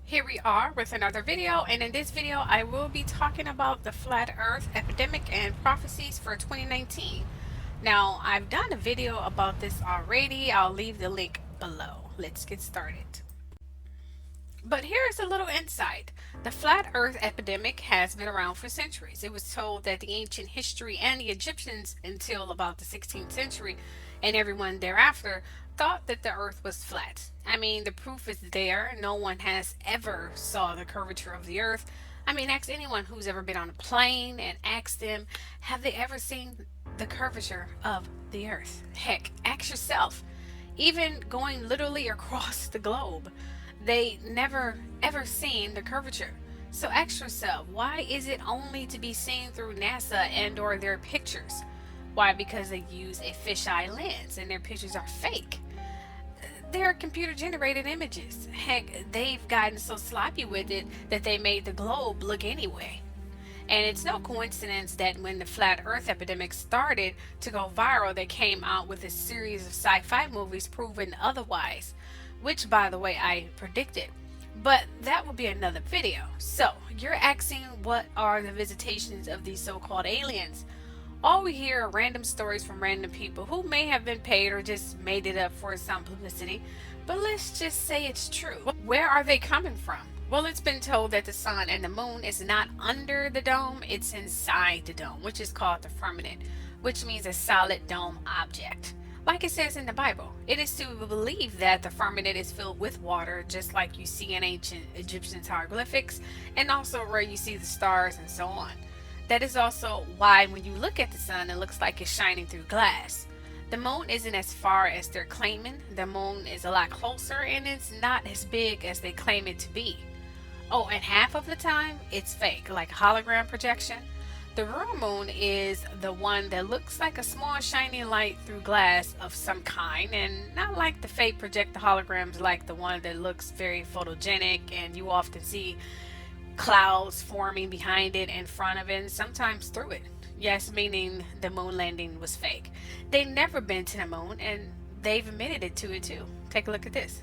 Here we are with another video, and in this video I will be talking about the flat earth epidemic and prophecies for 2019. Now, I've done a video about this already. I'll leave the link below. Let's get started. But here's a little insight. The flat earth epidemic has been around for centuries. It was told that the ancient history and the Egyptians until about the 16th century and everyone thereafter thought that the earth was flat. I mean, the proof is there. No one has ever saw the curvature of the earth. I mean, ask anyone who's ever been on a plane and ask them, have they ever seen the curvature of the earth? Heck, ask yourself. Even going literally across the globe, they never ever seen the curvature. So ask yourself, why is it only to be seen through NASA and or their pictures? Why? Because they use a fisheye lens and their pictures are fake. They're computer generated images. Heck, they've gotten so sloppy with it that they made the globe look anyway. And it's no coincidence that when the flat earth epidemic started to go viral, they came out with a series of sci-fi movies proving otherwise, which by the way I predicted. But that will be another video. So you're asking, what are the visitations of these so-called aliens? All we hear are random stories from random people who may have been paid or just made it up for some publicity. But let's just say it's true. Where are they coming from? Well, it's been told that the sun and the moon is not under the dome, it's inside the dome, which is called the firmament, which means a solid dome object. Like it says in the Bible, it is to believe that the firmament is filled with water, just like you see in ancient Egyptian hieroglyphics, and also where you see the stars and so on. That is also why when you look at the sun, it looks like it's shining through glass. The moon isn't as far as they're claiming. The moon is a lot closer and it's not as big as they claim it to be. Oh, and half of the time it's fake, like hologram projection. The real moon is the one that looks like a small shiny light through glass of some kind, and not like the fake projected holograms like the one that looks very photogenic and you often see clouds forming behind it, in front of it, and sometimes through it. Yes, meaning the moon landing was fake. They've never been to the moon and they've admitted it to it too. Take a look at this.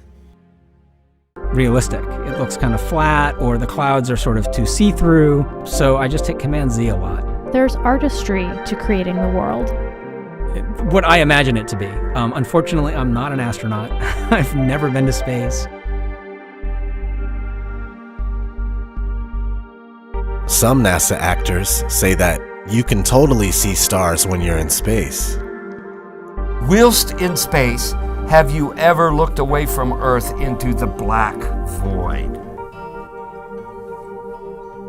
Realistic. It looks kind of flat, or the clouds are sort of too see-through, so I just hit Command Z a lot. There's artistry to creating the world. What I imagine it to be. Unfortunately, I'm not an astronaut. I've never been to space. Some NASA actors say that you can totally see stars when you're in space. Whilst in space, have you ever looked away from Earth into the black void?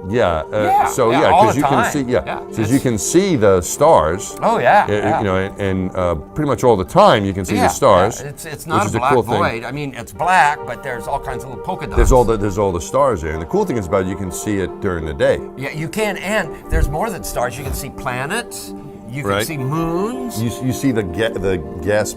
Yeah. All because the you can time. see. Yeah. Because you can see the stars. Oh yeah. You know, and pretty much all the time you can see the stars. Yeah. It's not which a is black cool void. thing. I mean, it's black, but there's all kinds of little polka dots. There's all the stars there, and the cool thing is about it, you can see it during the day. Yeah, you can, and there's more than stars. You can see planets. You can see moons. You see the gas.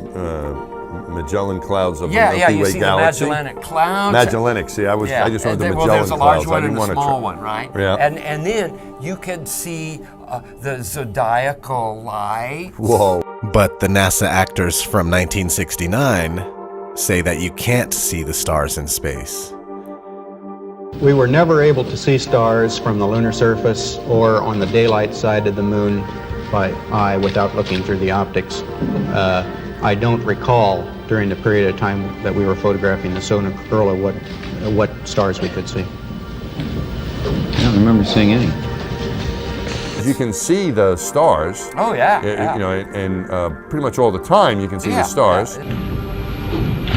Magellan clouds of the Milky you Way see galaxy. the Magellanic clouds. Magellanic. See, I just wanted the Magellan well, there's a large clouds. one I didn't and a want to small one, right? Yeah. And then you can see the zodiacal light. Whoa. But the NASA actors from 1969 say that you can't see the stars in space. We were never able to see stars from the lunar surface or on the daylight side of the moon by eye without looking through the optics. I don't recall during the period of time that we were photographing the solar corona what stars we could see. I don't remember seeing any. You can see the stars. Oh yeah. You know, and pretty much all the time you can see the stars. I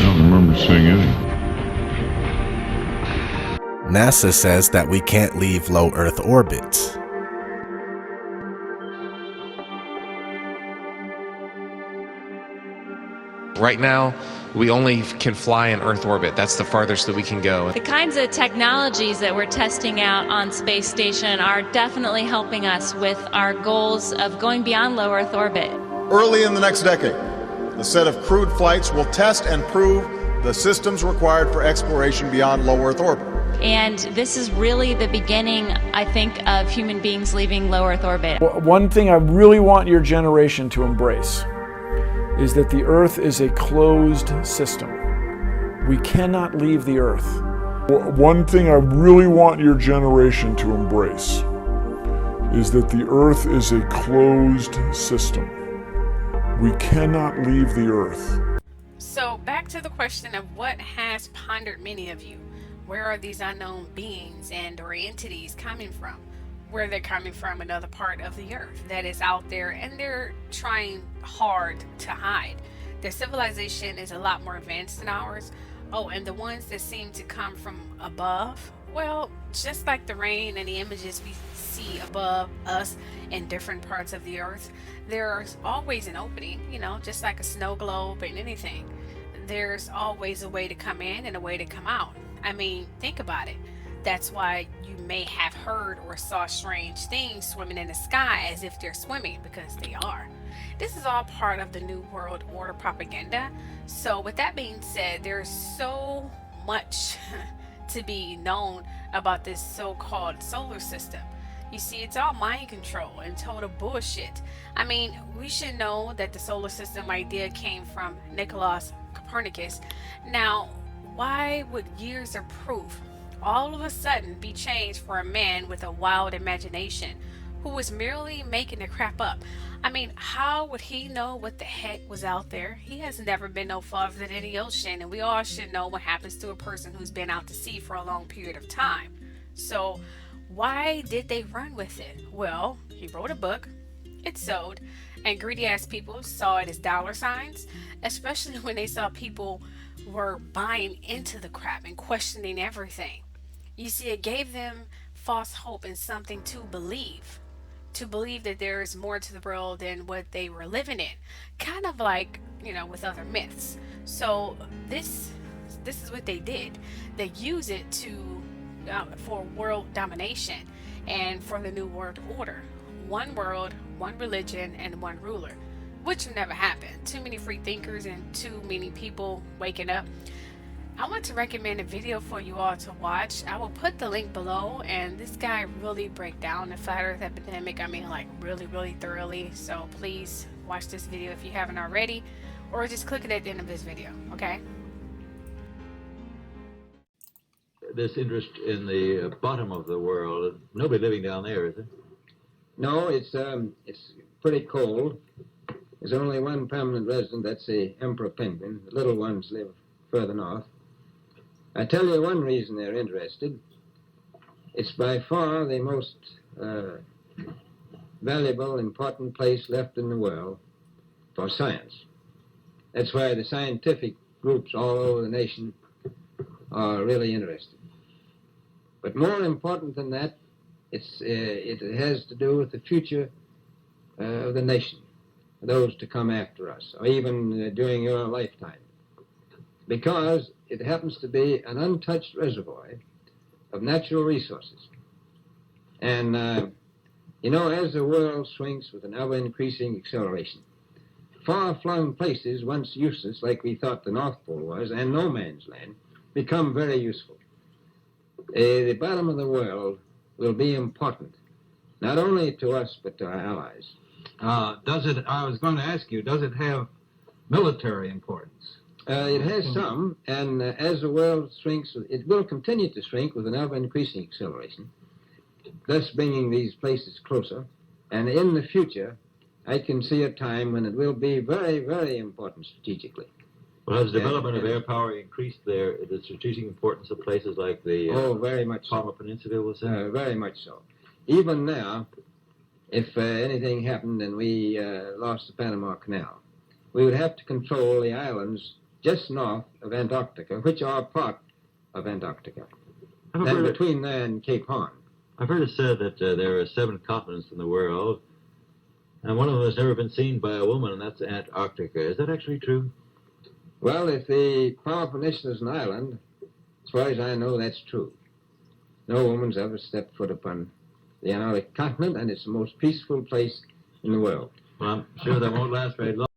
don't remember seeing any. NASA says that we can't leave low Earth orbit. Right now, we only can fly in Earth orbit. That's the farthest that we can go. The kinds of technologies that we're testing out on Space Station are definitely helping us with our goals of going beyond low Earth orbit. Early in the next decade, a set of crewed flights will test and prove the systems required for exploration beyond low Earth orbit. And this is really the beginning, I think, of human beings leaving low Earth orbit. One thing I really want your generation to embrace is that the Earth is a closed system. We cannot leave the Earth. One thing I really want your generation to embrace is that the Earth is a closed system. We cannot leave the Earth. So back to the question of what has pondered many of you. Where are these unknown beings and or entities coming from? Where they're coming from another part of the earth that is out there, and they're trying hard to hide. Their civilization is a lot more advanced than ours. Oh, and the ones that seem to come from above, well, just like the rain and the images we see above us in different parts of the earth, there's always an opening, just like a snow globe and anything. There's always a way to come in and a way to come out. I mean, think about it. That's why you may have heard or saw strange things swimming in the sky as if they're swimming, because they are. This is all part of the New World Order propaganda. So with that being said, there's so much to be known about this so-called solar system. You see, it's all mind control and total bullshit. I mean, we should know that the solar system idea came from Nicholas Copernicus. Now, why would years of proof all of a sudden be changed for a man with a wild imagination who was merely making the crap up? I mean, how would he know what the heck was out there? He has never been no farther than any ocean, and we all should know what happens to a person who's been out to sea for a long period of time. So why did they run with it? Well, he wrote a book, it sold, and greedy ass people saw it as dollar signs, especially when they saw people were buying into the crap and questioning everything. You see, it gave them false hope and something to believe that there is more to the world than what they were living in, kind of like with other myths. So this is what they did. They use it to for world domination and for the New World Order. One world, one religion, and one ruler, which will never happen. Too many free thinkers and too many people waking up. I want to recommend a video for you all to watch. I will put the link below, and this guy really break down the flat earth epidemic. I mean, like really thoroughly. So please watch this video if you haven't already, or just click it at the end of this video, okay? This interest in the bottom of the world, nobody living down there, is it? No, it's pretty cold. There's only one permanent resident, that's the emperor penguin. The little ones live further north. I tell you one reason they're interested. It's by far the most valuable, important place left in the world for science. That's why the scientific groups all over the nation are really interested. But more important than that, it has to do with the future of the nation, those to come after us, or even during your lifetime. Because it happens to be an untouched reservoir of natural resources. And, as the world swings with an ever-increasing acceleration, far-flung places once useless, like we thought the North Pole was, and no man's land, become very useful. The bottom of the world will be important, not only to us, but to our allies. I was going to ask you, does it have military importance? It has some, and as the world shrinks, it will continue to shrink with an ever-increasing acceleration, thus bringing these places closer. And in the future, I can see a time when it will be very, very important strategically. Well, has the development of air power increased the strategic importance of places like the very much Palmer Peninsula, was it? Very much so. Even now, if anything happened and we lost the Panama Canal, we would have to control the islands just north of Antarctica, which are part of Antarctica, and between there and Cape Horn. I've heard it said that there are 7 continents in the world, and one of them has never been seen by a woman, and that's Antarctica. Is that actually true? Well, if the Palmer Peninsula is an island, as far as I know, that's true. No woman's ever stepped foot upon the Antarctic continent, and it's the most peaceful place in the world. Well, I'm sure that won't last very long.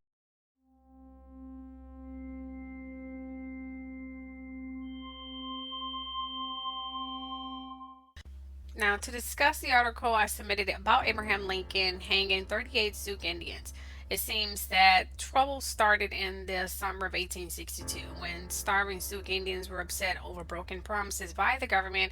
Now, to discuss the article I submitted about Abraham Lincoln hanging 38 Sioux Indians. It seems that trouble started in the summer of 1862 when starving Sioux Indians were upset over broken promises by the government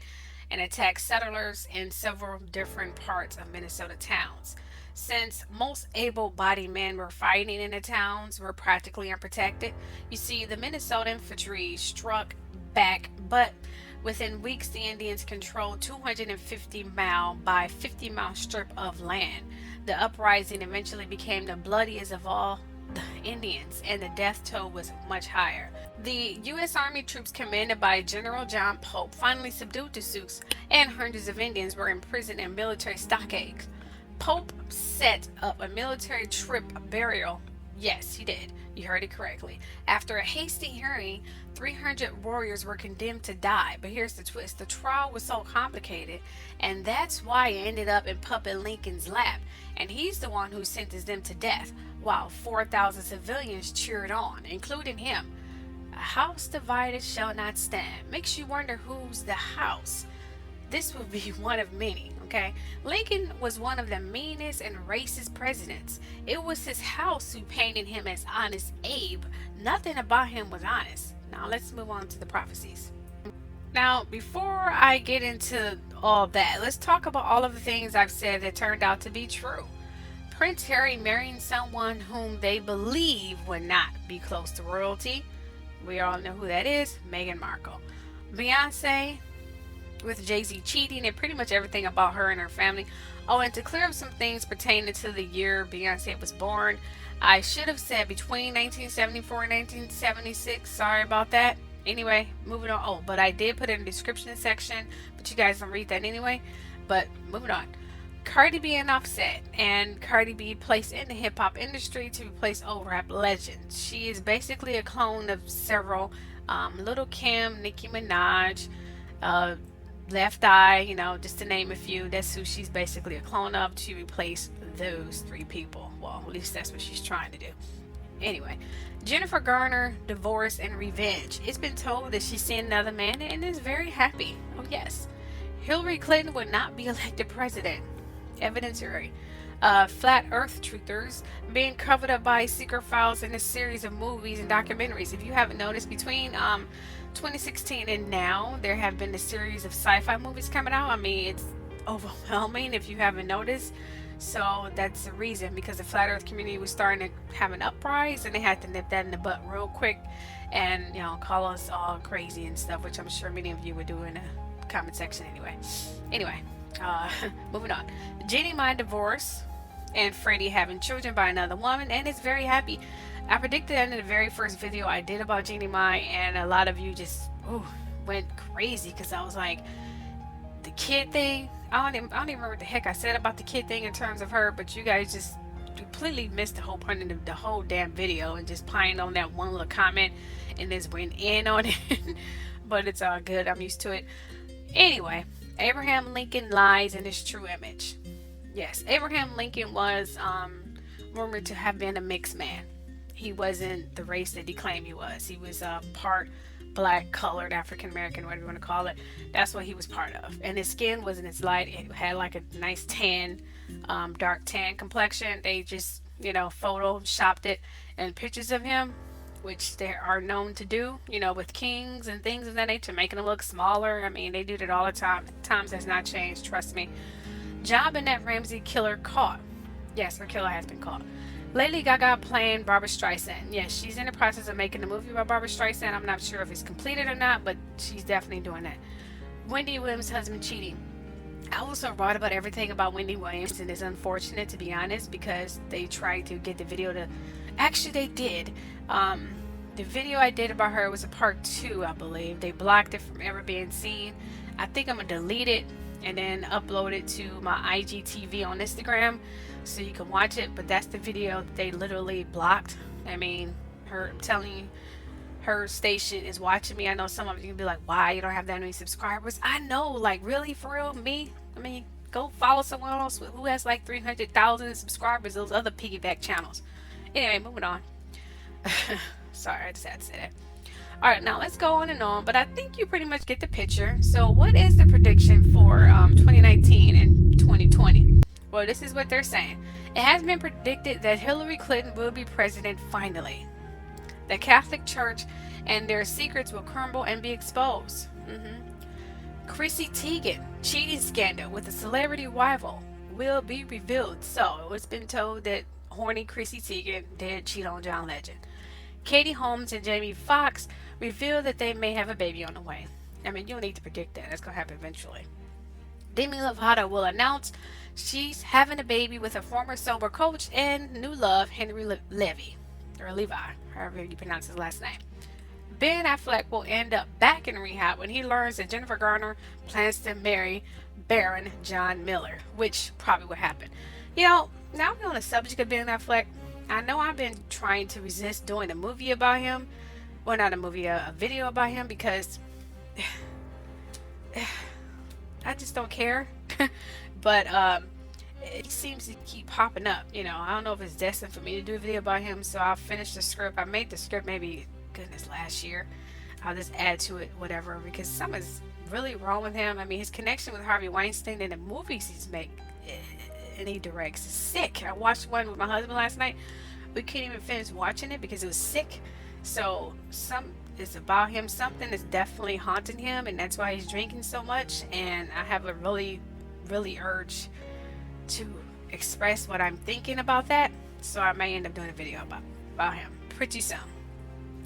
and attacked settlers in several different parts of Minnesota towns. Since most able bodied men were fighting in the towns were practically unprotected, you see, the Minnesota infantry struck back, but within weeks the Indians controlled 250-mile by 50-mile strip of land. The uprising eventually became the bloodiest of all the Indians, and the death toll was much higher. The U.S. Army troops commanded by General John Pope finally subdued the Sioux, and hundreds of Indians were imprisoned in military stockades. Pope set up a military trip burial. Yes, he did. You heard it correctly. After a hasty hearing, 300 warriors were condemned to die. But here's the twist. The trial was so complicated, and that's why it ended up in Puppet Lincoln's lap. And he's the one who sentenced them to death, while 4,000 civilians cheered on, including him. A house divided shall not stand. Makes you wonder who's the house. This will be one of many, okay? Lincoln was one of the meanest and racist presidents. It was his house who painted him as Honest Abe. Nothing about him was honest. Now let's move on to the prophecies. Now, before I get into all that, let's talk about all of the things I've said that turned out to be true. Prince Harry marrying someone whom they believe would not be close to royalty. We all know who that is, Meghan Markle. Beyonce with Jay-Z cheating and pretty much everything about her and her family. Oh, and to clear up some things pertaining to the year Beyonce was born, I should have said between 1974 and 1976. Sorry about that. Anyway, moving on. Oh, but I did put it in the description section, but you guys don't read that anyway. But moving on. Cardi B and Offset, and Cardi B placed in the hip-hop industry to replace old rap legends. She is basically a clone of several Little Kim, Nicki Minaj, Left Eye, you know, just to name a few. That's who she's basically a clone of, to replace those three people. Well, at least that's what she's trying to do. Anyway, Jennifer Garner, divorce and revenge. It's been told that she's seeing another man and is very happy. Oh yes. Hillary Clinton would not be elected president. Evidentiary. Flat Earth truthers being covered up by secret files in a series of movies and documentaries. If you haven't noticed, between 2016 and now, there have been a series of sci-fi movies coming out. I mean, it's overwhelming if you haven't noticed. So that's the reason, because the flat earth community was starting to have an uprising, and they had to nip that in the butt real quick and, you know, call us all crazy and stuff, which I'm sure many of you would do in the comment section anyway. Moving on. Jeannie Mai divorce and Freddie having children by another woman, and is very happy. I predicted that in the very first video I did about Jeannie Mai, and a lot of you just went crazy because I was like, the kid thing. I don't even remember what the heck I said about the kid thing in terms of her, but you guys just completely missed the whole point of the whole damn video and just pined on that one little comment and just went in on it. But it's all good. I'm used to it. Anyway, Abraham Lincoln lies in his true image. Yes, Abraham Lincoln was rumored to have been a mixed man. He wasn't the race that he claimed he was. He was part black, colored, African American, whatever you want to call it. That's what he was part of. And his skin wasn't as light. It had like a nice tan, dark tan complexion. They just, you know, photoshopped it, and pictures of him, which they are known to do, you know, with kings and things of that nature, making them look smaller. I mean, they do that all the time. Times has not changed, trust me. John Bennett Ramsey killer caught. Yes, her killer has been caught. Lady Gaga playing Barbra Streisand. Yes, she's in the process of making a movie about Barbra Streisand. I'm not sure if it's completed or not, but she's definitely doing that. Wendy Williams' husband cheating. I also wrote about everything about Wendy Williams, and it's unfortunate, to be honest, because they tried to get the video to... Actually, they did. The video I did about her was a part 2, I believe. They blocked it from ever being seen. I think I'm going to delete it and then upload it to my IGTV on Instagram so you can watch it. But that's the video that they literally blocked. I mean, I'm telling you, her station is watching me. I know some of you can be like, why you don't have that many subscribers? I know, like, really, for real, me? I mean, go follow someone else who has like 300,000 subscribers, those other piggyback channels. Anyway, moving on. Sorry, I just had to say that. Alright, now let's go on and on, but I think you pretty much get the picture. So what is the prediction for 2019 and 2020? Well, this is what they're saying. It has been predicted that Hillary Clinton will be president finally. The Catholic Church and their secrets will crumble and be exposed. Chrissy Teigen cheating scandal with a celebrity rival will be revealed. So it's been told that horny Chrissy Teigen did cheat on John Legend. Katie Holmes and Jamie Foxx reveal that they may have a baby on the way. I mean, you don't need to predict that. That's going to happen eventually. Demi Lovato will announce she's having a baby with a former sober coach and new love, Henry Levi, however you pronounce his last name. Ben Affleck will end up back in rehab when he learns that Jennifer Garner plans to marry Baron John Miller, which probably will happen. You know, now we're on the subject of Ben Affleck. I know I've been trying to resist doing a movie about him. Well, not a movie, a video about him, because I just don't care. But it seems to keep popping up. You know, I don't know if it's destined for me to do a video about him, so I'll finish the script. I made the script maybe, goodness, last year. I'll just add to it, whatever, because something's really wrong with him. I mean, his connection with Harvey Weinstein and the movies he's made and he directs is sick. I watched one with my husband last night. We couldn't even finish watching it because it was sick. So it's about him. Something is definitely haunting him, and that's why he's drinking so much. And I have a really urge to express what I'm thinking about that. So I may end up doing a video about him pretty soon.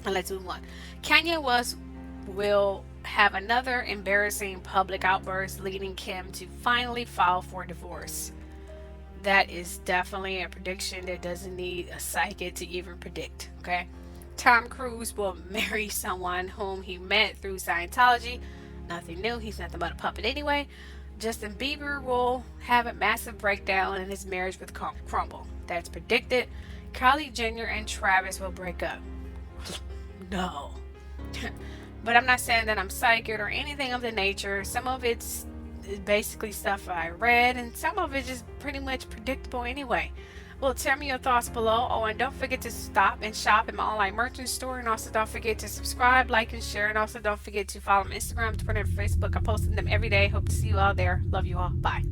And let's move on. Kanye West will have another embarrassing public outburst, leading Kim to finally file for divorce. That is definitely a prediction that doesn't need a psychic to even predict. Okay. Tom Cruise will marry someone whom he met through Scientology. Nothing new. He's nothing but a puppet anyway. Justin Bieber will have a massive breakdown and his marriage will crumble. That's predicted. Kylie Jenner and Travis will break up. No. But I'm not saying that I'm psychic or anything of the nature. Some of it's basically stuff I read, and some of it's just pretty much predictable anyway. Well, tell me your thoughts below. Oh, and don't forget to stop and shop at my online merchant store. And also don't forget to subscribe, like, and share. And also don't forget to follow me on Instagram, Twitter, and Facebook. I'm posting them every day. Hope to see you all there. Love you all. Bye.